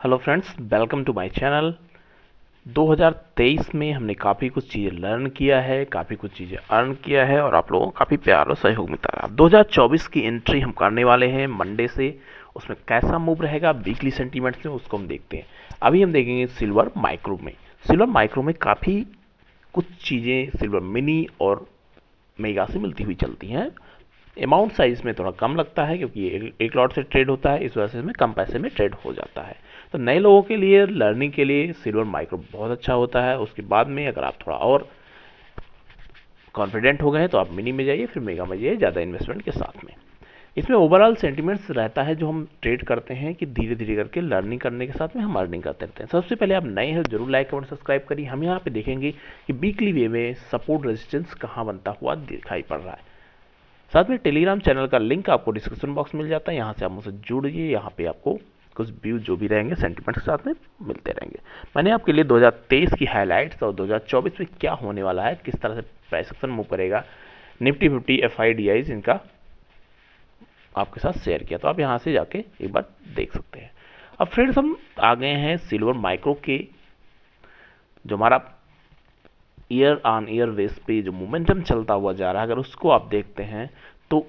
Hello friends, welcome to my channel. 2023 में हमने काफ़ी कुछ चीज़ें लर्न किया है, काफ़ी कुछ चीज़ें अर्न किया है और आप लोगों को काफ़ी प्यार और सहयोग मिलता रहा। 2024 की एंट्री हम करने वाले हैं मंडे से। उसमें कैसा मूव रहेगा वीकली सेंटीमेंट्स में, उसको हम देखते हैं। अभी हम देखेंगे सिल्वर माइक्रो में। सिल्वर माइक्रो में काफ़ी कुछ चीज़ें सिल्वर मिनी और मेगा से मिलती हुई चलती हैं। अमाउंट साइज में थोड़ा कम लगता है क्योंकि ये एक लॉट से ट्रेड होता है, इस वजह से इसमें कम पैसे में ट्रेड हो जाता है। तो नए लोगों के लिए लर्निंग के लिए सिल्वर माइक्रो बहुत अच्छा होता है। उसके बाद में अगर आप थोड़ा और कॉन्फिडेंट हो गए हैं तो आप मिनी में जाइए, फिर मेगा में जाइए ज़्यादा इन्वेस्टमेंट के साथ में। इसमें ओवरऑल सेंटिमेंट्स रहता है जो हम ट्रेड करते हैं कि धीरे धीरे करके लर्निंग करने के साथ में हम अर्निंग करते रहते हैं। सबसे पहले आप नए हैं जरूर लाइक कमेंट सब्सक्राइब करिए। हम यहाँ पे देखेंगे कि वीकली वे में सपोर्ट रेजिस्टेंस कहाँ बनता हुआ दिखाई पड़ रहा है। साथ में टेलीग्राम चैनल का लिंक आपको डिस्क्रिप्शन बॉक्स मिल जाता है, यहाँ से आप मुझसे जुड़िए। यहाँ पे आपको कुछ व्यू जो भी रहेंगे सेंटिमेंट के साथ में मिलते रहेंगे। मैंने आपके लिए 2023 की हाइलाइट्स और 2024 में क्या होने वाला है, किस तरह से प्राइस एक्शन मूव करेगा, निफ्टी 50 FIDIs इनका आपके साथ शेयर किया। तो आप यहाँ से जाके एक बार देख सकते हैं। अब फ्रेंड्स हम आ गए हैं सिल्वर माइक्रो के जो हमारा ईयर ऑन ईयर बेस पे जो मोमेंटम चलता हुआ जा रहा है, अगर उसको आप देखते हैं तो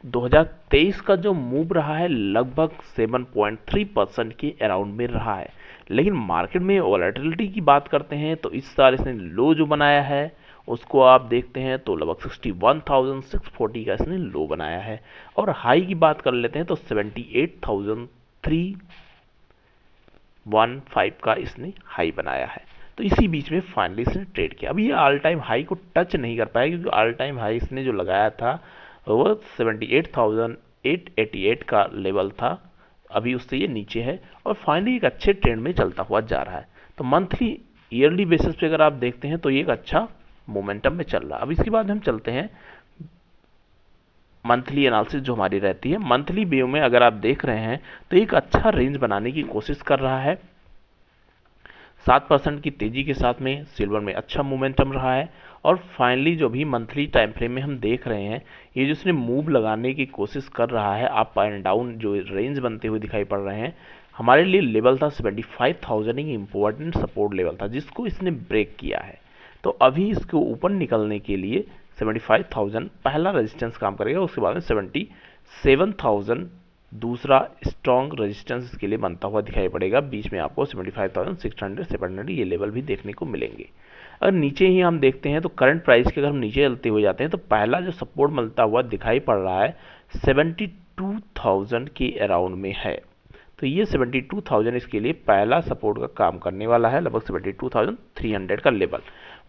2023 का जो मूव रहा है लगभग 7.3% के अराउंड में रहा है। लेकिन मार्केट में वॉलेटिलिटी की बात करते हैं तो इस साल इसने लो जो बनाया है उसको आप देखते हैं तो लगभग 61,640 का इसने लो बनाया है। और हाई की बात कर लेते हैं तो 78,315 का इसने हाई बनाया है। तो इसी बीच में फाइनली इसने ट्रेड किया। अभी ये ऑल टाइम हाई को टच नहीं कर पाया क्योंकि ऑल टाइम हाई इसने जो लगाया था वो 78,888 का लेवल था। अभी उससे ये नीचे है और फाइनली एक अच्छे ट्रेंड में चलता हुआ जा रहा है। तो मंथली ईयरली बेसिस पे अगर आप देखते हैं तो ये एक अच्छा मोमेंटम में चल रहा है। अब इसके बाद हम चलते हैं मंथली एनालिसिस जो हमारी रहती है। मंथली व्यू में अगर आप देख रहे हैं तो एक अच्छा रेंज बनाने की कोशिश कर रहा है। 7% की तेजी के साथ में सिल्वर में अच्छा मोमेंटम रहा है। और फाइनली जो भी मंथली टाइम फ्रेम में हम देख रहे हैं ये जो इसने मूव लगाने की कोशिश कर रहा है, अप एंड डाउन जो रेंज बनते हुए दिखाई पड़ रहे हैं, हमारे लिए लेवल था 75,000 एक इम्पोर्टेंट सपोर्ट लेवल था जिसको इसने ब्रेक किया है। तो अभी इसको ऊपर निकलने के लिए 75,000 पहला रेजिस्टेंस काम करेगा, उसके बाद में 77,000 दूसरा स्ट्रॉन्ग रेजिस्टेंस इसके लिए बनता हुआ दिखाई पड़ेगा। बीच में आपको 75,600 700 ये लेवल भी देखने को मिलेंगे। अगर नीचे ही हम देखते हैं तो करंट प्राइस के अगर हम नीचे चलते हुए जाते हैं तो पहला जो सपोर्ट मिलता हुआ दिखाई पड़ रहा है 72,000 के अराउंड में है। तो ये 72,000 इसके लिए पहला सपोर्ट का काम करने वाला है, लगभग 72,300 का लेवल।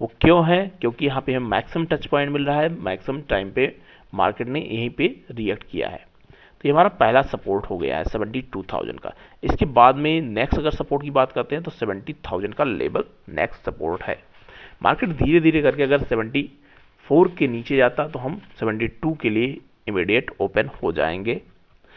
वो क्यों है? क्योंकि यहाँ पे हमें मैक्सिमम टच पॉइंट मिल रहा है, मैक्सिमम टाइम पे मार्केट ने यहीं पे रिएक्ट किया है। तो ये हमारा पहला सपोर्ट हो गया है 72,000 का। इसके बाद में नेक्स्ट अगर सपोर्ट की बात करते हैं तो 70,000 का लेवल नेक्स्ट सपोर्ट है। मार्केट धीरे धीरे करके अगर 74 के नीचे जाता तो हम 72 के लिए इमीडिएट ओपन हो जाएंगे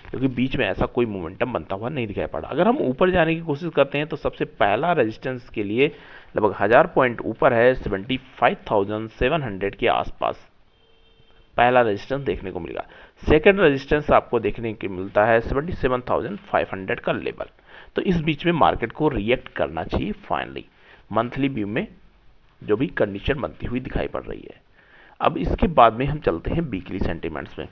क्योंकि बीच में ऐसा कोई मोमेंटम बनता हुआ नहीं दिखाई पड़ा। अगर हम ऊपर जाने की कोशिश करते हैं तो सबसे पहला रेजिस्टेंस के लिए लगभग 1000 पॉइंट ऊपर है, 75,700 के आसपास पहला रेजिस्टेंस देखने को मिलेगा। सेकंड रेजिस्टेंस आपको देखने को मिलता है 77,500 का लेवल। तो इस बीच में मार्केट को रिएक्ट करना चाहिए फाइनली मंथली व्यू में जो भी कंडीशन बनती हुई दिखाई पड़ रही है। अब इसके बाद में हम चलते हैं वीकली सेंटीमेंट्स में।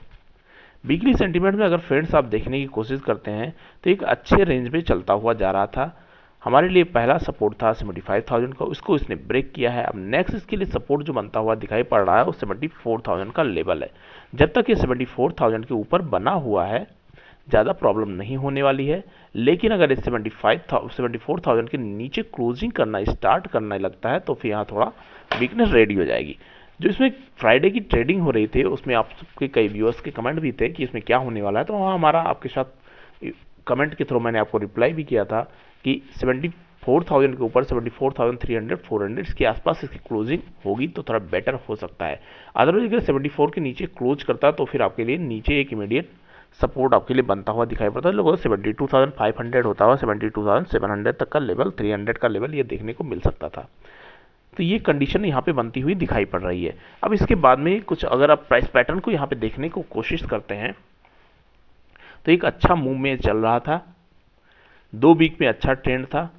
वीकली सेंटीमेंट में अगर फ्रेंड्स आप देखने की कोशिश करते हैं तो एक अच्छे रेंज में चलता हुआ जा रहा था। हमारे लिए पहला सपोर्ट था 75,000 का, उसको इसने ब्रेक किया है। अब नेक्स्ट इसके लिए सपोर्ट जो बनता हुआ दिखाई पड़ रहा है वो 74,000 का लेवल है। जब तक ये 74,000 के ऊपर बना हुआ है ज़्यादा प्रॉब्लम नहीं होने वाली है। लेकिन अगर इस 74,000 के नीचे क्लोजिंग करना स्टार्ट करने लगता है तो फिर यहाँ थोड़ा वीकनेस रेडी हो जाएगी। जो इसमें फ्राइडे की ट्रेडिंग हो रही थी उसमें आप सबके कई व्यूअर्स के कमेंट भी थे कि इसमें क्या होने वाला है, तो वहाँ हमारा आपके साथ कमेंट के थ्रू मैंने आपको रिप्लाई भी किया था कि 74,000 के ऊपर 74,300 400 के आसपास इसकी क्लोजिंग होगी तो थोड़ा बेटर हो सकता है। अदरवाइज अगर 74 के नीचे क्लोज करता तो फिर आपके लिए नीचे एक इमीडिएट सपोर्ट आपके लिए बनता हुआ दिखाई पड़ता है। लगभग 72,500 होता हुआ 72,700 तक का लेवल, 300 का लेवल ये देखने को मिल सकता था। तो ये कंडीशन यहाँ पे बनती हुई दिखाई पड़ रही है। अब इसके बाद में कुछ अगर आप प्राइस पैटर्न को यहाँ पे देखने को कोशिश करते हैं तो एक अच्छा मूव में चल रहा था। 2 वीक में अच्छा ट्रेंड था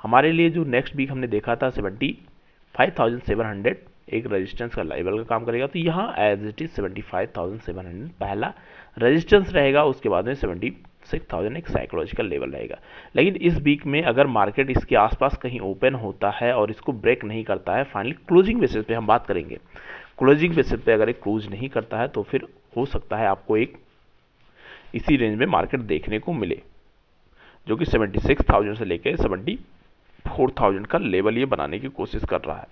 हमारे लिए। जो नेक्स्ट वीक हमने देखा था 75,700 एक रेजिस्टेंस का लेवल का काम करेगा, तो यहाँ एज इट इज 75,700 पहला रेजिस्टेंस रहेगा, उसके बाद में 76,000 एक साइकोलॉजिकल लेवल रहेगा। लेकिन इस वीक में अगर मार्केट इसके आसपास कहीं ओपन होता है और इसको ब्रेक नहीं करता है, फाइनली क्लोजिंग बेसिस पे हम बात करेंगे, क्लोजिंग बेसिस पे अगर एक क्लोज नहीं करता है तो फिर हो सकता है आपको एक इसी रेंज में मार्केट देखने को मिले, जो कि 76,000 से लेकर 74,000 का लेवल ये बनाने की कोशिश कर रहा है।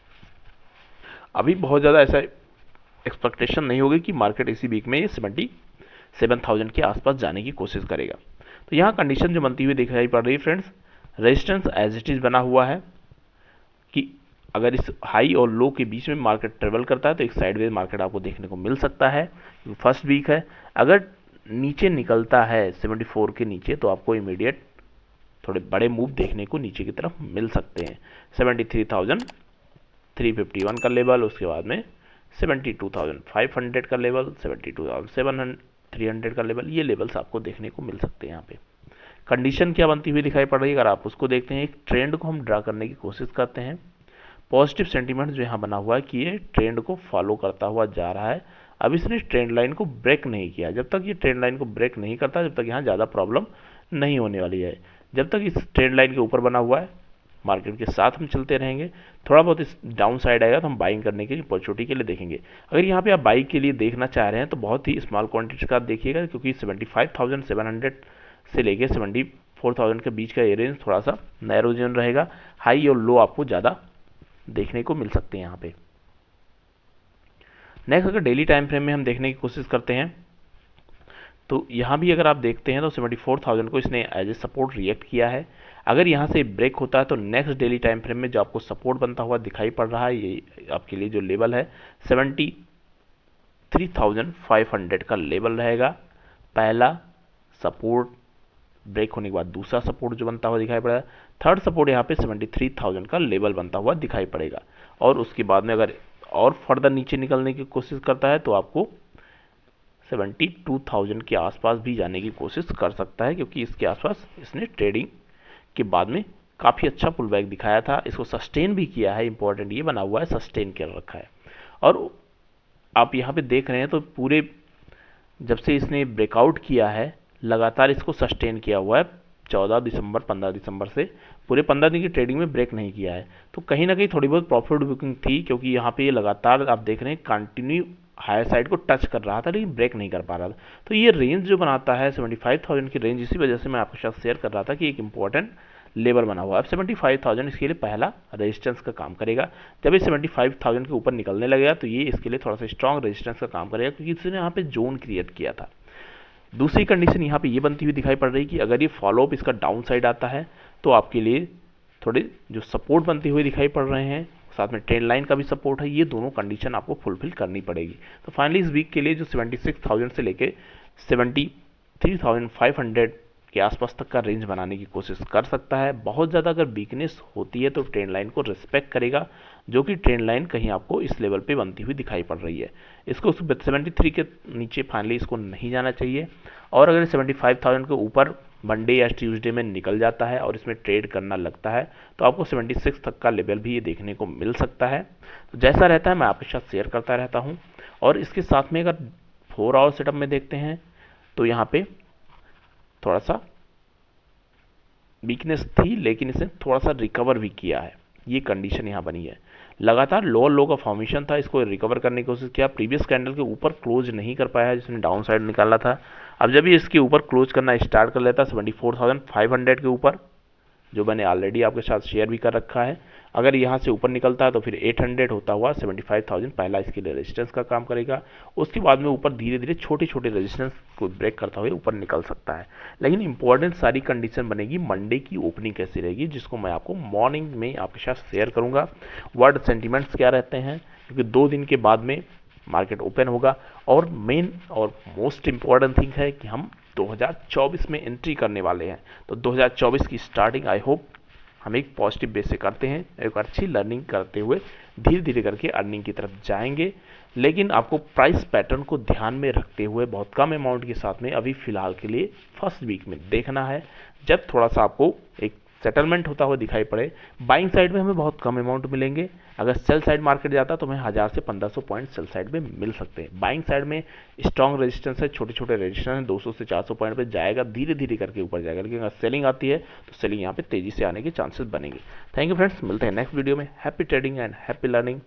अभी बहुत ज़्यादा ऐसा एक्सपेक्टेशन नहीं होगी कि मार्केट इसी वीक में ये 77,000 के आसपास जाने की कोशिश करेगा। तो यहाँ कंडीशन जो बनती हुई दिखाई पड़ रही है friends, resistance as it is बना हुआ है कि अगर इस हाई और लो के बीच में मार्केट ट्रेवल करता है तो एक साइडवेज मार्केट आपको देखने को मिल सकता है, फर्स्ट वीक है। अगर नीचे निकलता है 74 के नीचे तो आपको इमीडिएट थोड़े बड़े मूव देखने को नीचे की तरफ मिल सकते हैं। 73,351 का लेवल, उसके बाद में 72,500 का लेवल, 72,300 का लेवल, ये लेवल्स आपको देखने को मिल सकते हैं। यहाँ पे कंडीशन क्या बनती हुई दिखाई पड़ रही है, अगर आप उसको देखते हैं, एक ट्रेंड को हम ड्रा करने की कोशिश करते हैं। पॉजिटिव सेंटीमेंट जो यहाँ बना हुआ है कि ये ट्रेंड को फॉलो करता हुआ जा रहा है। अब इसने ट्रेंड लाइन को ब्रेक नहीं किया, जब तक ये ट्रेंड लाइन को ब्रेक नहीं करता जब तक यहाँ ज़्यादा प्रॉब्लम नहीं होने वाली है। जब तक इस ट्रेंड लाइन के ऊपर बना हुआ है मार्केट के साथ हम चलते रहेंगे, थोड़ा बहुत इस डाउन साइड आएगा तो हम बाइंग करने की अपॉर्चुनिटी के लिए देखेंगे। अगर यहाँ पे आप बाइंग के लिए देखना चाह रहे हैं तो बहुत ही स्मॉल क्वांटिटी का आप देखिएगा, क्योंकि 75,700 से लेके 74,000 के बीच का ये रेंज थोड़ा सा नैरो जोन रहेगा। हाई और लो आपको ज़्यादा देखने को मिल सकते हैं यहाँ पे। नेक्स्ट अगर डेली टाइम फ्रेम में हम देखने की कोशिश करते हैं तो यहाँ भी अगर आप देखते हैं तो 74,000 को इसने एज ए सपोर्ट रिएक्ट किया है। अगर यहाँ से ब्रेक होता है तो नेक्स्ट डेली टाइम फ्रेम में जो आपको सपोर्ट बनता हुआ दिखाई पड़ रहा है, ये आपके लिए जो लेवल है 73,500 का लेवल रहेगा। पहला सपोर्ट ब्रेक होने के बाद दूसरा सपोर्ट जो बनता हुआ दिखाई पड़ेगा, थर्ड सपोर्ट यहाँ पे 73,000 का लेवल बनता हुआ दिखाई पड़ेगा। और उसके बाद में अगर और फर्दर नीचे निकलने की कोशिश करता है तो आपको 72,000 के आसपास भी जाने की कोशिश कर सकता है, क्योंकि इसके आसपास इसने ट्रेडिंग के बाद में काफ़ी अच्छा पुल बैक दिखाया था, इसको सस्टेन भी किया है। इंपॉर्टेंट ये बना हुआ है सस्टेन कर रखा है। और आप यहाँ पे देख रहे हैं तो पूरे जब से इसने ब्रेकआउट किया है लगातार इसको सस्टेन किया हुआ है। 14 दिसंबर 15 दिसंबर से पूरे 15 दिन की ट्रेडिंग में ब्रेक नहीं किया है, तो कहीं ना कहीं थोड़ी बहुत प्रॉफिट बुकिंग थी, क्योंकि यहाँ पे ये लगातार आप देख रहे हैं कंटिन्यू हायर साइड को टच कर रहा था लेकिन ब्रेक नहीं कर पा रहा था। तो ये रेंज जो बनाता है 75,000 की रेंज, इसी वजह से मैं आपके साथ शेयर कर रहा था कि एक इंपॉर्टेंट लेवल बना हुआ है। अब 75,000 इसके लिए पहला रेजिस्टेंस का काम करेगा। जब ये 75,000 के ऊपर निकलने लगेगा तो ये इसके लिए थोड़ा सा स्ट्रॉन्ग रेजिस्टेंस का काम करेगा, क्योंकि इसने यहाँ पे जोन क्रिएट किया था। दूसरी कंडीशन यहाँ पे ये बनती हुई दिखाई पड़ रही है कि अगर ये फॉलोअप इसका डाउन साइड आता है तो आपके लिए थोड़े जो सपोर्ट बनती हुई दिखाई पड़ रहे हैं, साथ में ट्रेंड लाइन का भी सपोर्ट है, ये दोनों कंडीशन आपको फुलफिल करनी पड़ेगी। तो फाइनली इस वीक के लिए जो 76,000 से लेके 73,500 के आसपास तक का रेंज बनाने की कोशिश कर सकता है। बहुत ज़्यादा अगर वीकनेस होती है तो ट्रेंड लाइन को रिस्पेक्ट करेगा, जो कि ट्रेंड लाइन कहीं आपको इस लेवल पे बनती हुई दिखाई पड़ रही है। इसको 73 के नीचे फाइनली इसको नहीं जाना चाहिए। और अगर 75,000 के ऊपर मंडे या ट्यूसडे में निकल जाता है और इसमें ट्रेड करना लगता है तो आपको 76 तक का लेवल भी ये देखने को मिल सकता है। तो जैसा रहता है मैं आपके साथ शेयर करता रहता हूँ। और इसके साथ में अगर 4 आवर सेटअप में देखते हैं तो यहाँ पे थोड़ा सा वीकनेस थी लेकिन इसने थोड़ा सा रिकवर भी किया है, ये कंडीशन यहाँ बनी है। लगातार लोअर लो का फॉर्मेशन था, इसको रिकवर करने की कोशिश किया, प्रीवियस कैंडल के ऊपर क्लोज नहीं कर पाया जिसने डाउन साइड निकाला था। अब जब ये इसके ऊपर क्लोज करना स्टार्ट कर लेता 74,500 के ऊपर, जो मैंने ऑलरेडी आपके साथ शेयर भी कर रखा है, अगर यहाँ से ऊपर निकलता है तो फिर 800 होता हुआ 75,000 पहला इसके लिए रेजिस्टेंस का काम करेगा। उसके बाद में ऊपर धीरे धीरे छोटे छोटे रेजिस्टेंस को ब्रेक करता हुए ऊपर निकल सकता है। लेकिन इंपॉर्टेंट सारी कंडीशन बनेगी मंडे की ओपनिंग कैसी रहेगी, जिसको मैं आपको मॉर्निंग में आपके साथ शेयर करूंगा। वर्ड सेंटिमेंट्स क्या रहते हैं, क्योंकि 2 दिन के बाद में मार्केट ओपन होगा। और मेन और मोस्ट इम्पॉर्टेंट थिंग है कि हम 2024 में एंट्री करने वाले हैं। तो 2024 की स्टार्टिंग आई होप हम एक पॉजिटिव बेस से करते हैं, एक अच्छी लर्निंग करते हुए धीरे धीरे करके अर्निंग की तरफ जाएंगे। लेकिन आपको प्राइस पैटर्न को ध्यान में रखते हुए बहुत कम अमाउंट के साथ में अभी फिलहाल के लिए फर्स्ट वीक में देखना है। जब थोड़ा सा आपको एक सेटलमेंट होता हुआ दिखाई पड़े, बाइंग साइड में हमें बहुत कम अमाउंट मिलेंगे। अगर सेल साइड मार्केट जाता तो हमें 1000 से 1500 पॉइंट सेल साइड में मिल सकते हैं। बाइंग साइड में स्ट्रॉन्ग रेजिस्टेंस है, छोटे छोटे रेजिस्टेंस है, 200 से 400 पॉइंट पे जाएगा, धीरे धीरे करके ऊपर जाएगा। लेकिन अगर सेलिंग आती है तो सेलिंग यहाँ पे तेजी से आने के चांसेस बनेंगे। थैंक यू फ्रेंड्स, मिलते हैं नेक्स्ट वीडियो में। Happy trading and happy learning.